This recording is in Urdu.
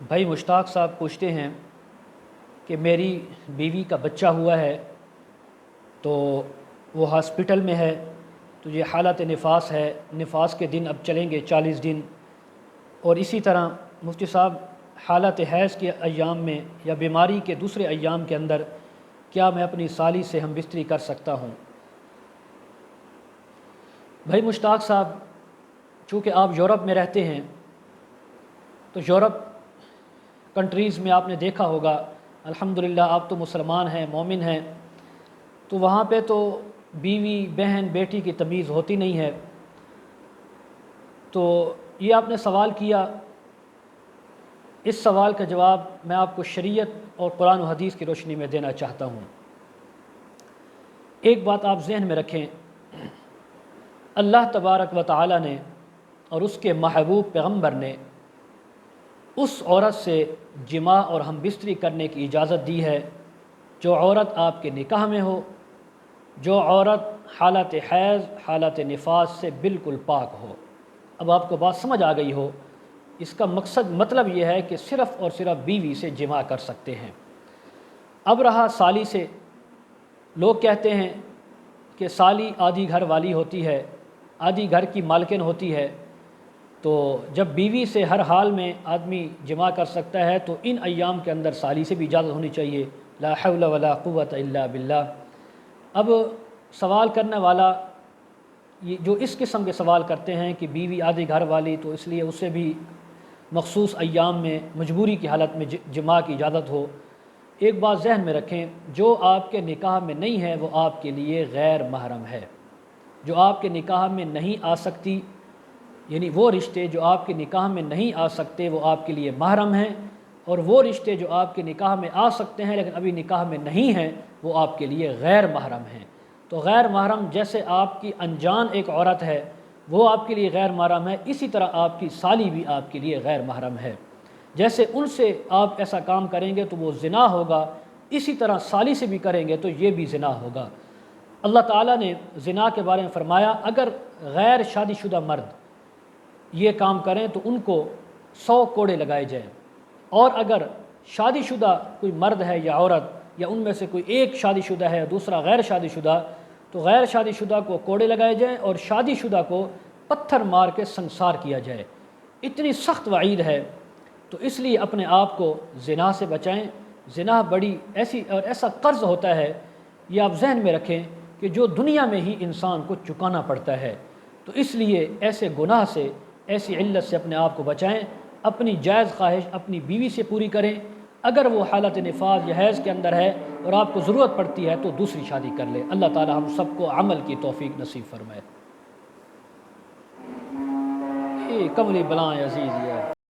بھائی مشتاق صاحب پوچھتے ہیں کہ میری بیوی کا بچہ ہوا ہے تو وہ ہاسپٹل میں ہے، تو یہ حالت نفاس ہے، نفاس کے دن اب چلیں گے 40 دن، اور اسی طرح مفتی صاحب حالت حیض کے ایام میں یا بیماری کے دوسرے ایام کے اندر کیا میں اپنی سالی سے ہم بستری کر سکتا ہوں؟ بھائی مشتاق صاحب، چونکہ آپ یورپ میں رہتے ہیں تو یورپ کنٹریز میں آپ نے دیکھا ہوگا، الحمدللہ آپ تو مسلمان ہیں، مومن ہیں، تو وہاں پہ تو بیوی بہن بیٹی کی تمیز ہوتی نہیں ہے۔ تو یہ آپ نے سوال کیا، اس سوال کا جواب میں آپ کو شریعت اور قرآن و حدیث کی روشنی میں دینا چاہتا ہوں۔ ایک بات آپ ذہن میں رکھیں، اللہ تبارک و تعالی نے اور اس کے محبوب پیغمبر نے اس عورت سے جماع اور ہم بستری کرنے کی اجازت دی ہے جو عورت آپ کے نکاح میں ہو، جو عورت حالت حیض حالت نفاس سے بالکل پاک ہو۔ اب آپ کو بات سمجھ آ گئی ہو، اس کا مطلب یہ ہے کہ صرف اور صرف بیوی سے جماع کر سکتے ہیں۔ اب رہا سالی سے، لوگ کہتے ہیں کہ سالی آدھی گھر والی ہوتی ہے، آدھی گھر کی مالکن ہوتی ہے، تو جب بیوی سے ہر حال میں آدمی جماع کر سکتا ہے تو ان ایام کے اندر سالی سے بھی اجازت ہونی چاہیے۔ لا حول ولا قوت الا باللہ۔ اب سوال کرنے والا یہ جو اس قسم کے سوال کرتے ہیں کہ بیوی آدھی گھر والی تو اس لیے اسے بھی مخصوص ایام میں مجبوری کی حالت میں جماع کی اجازت ہو، ایک بات ذہن میں رکھیں، جو آپ کے نکاح میں نہیں ہے وہ آپ کے لیے غیر محرم ہے۔ جو آپ کے نکاح میں نہیں آ سکتی، یعنی وہ رشتے جو آپ کے نکاح میں نہیں آ سکتے وہ آپ کے لیے محرم ہیں، اور وہ رشتے جو آپ کے نکاح میں آ سکتے ہیں لیکن ابھی نکاح میں نہیں ہیں وہ آپ کے لیے غیر محرم ہیں۔ تو غیر محرم جیسے آپ کی انجان ایک عورت ہے وہ آپ کے لیے غیر محرم ہے، اسی طرح آپ کی سالی بھی آپ کے لیے غیر محرم ہے۔ جیسے ان سے آپ ایسا کام کریں گے تو وہ زنا ہوگا، اسی طرح سالی سے بھی کریں گے تو یہ بھی زنا ہوگا۔ اللہ تعالیٰ نے زنا کے بارے میں فرمایا اگر غیر شادی شدہ مرد یہ کام کریں تو ان کو 100 کوڑے لگائے جائیں، اور اگر شادی شدہ کوئی مرد ہے یا عورت یا ان میں سے کوئی ایک شادی شدہ ہے دوسرا غیر شادی شدہ، تو غیر شادی شدہ کو کوڑے لگائے جائیں اور شادی شدہ کو پتھر مار کے سنسار کیا جائے۔ اتنی سخت وعید ہے، تو اس لیے اپنے آپ کو زنا سے بچائیں۔ زنا بڑی ایسا قرض ہوتا ہے، یہ آپ ذہن میں رکھیں، کہ جو دنیا میں ہی انسان کو چکانا پڑتا ہے، تو اس لیے ایسے گناہ سے ایسی علت سے اپنے آپ کو بچائیں۔ اپنی جائز خواہش اپنی بیوی سے پوری کریں، اگر وہ حالت نفاس یا حیض کے اندر ہے اور آپ کو ضرورت پڑتی ہے تو دوسری شادی کر لیں۔ اللہ تعالی ہم سب کو عمل کی توفیق نصیب فرمائے۔ کملی بلائیں عزیز یا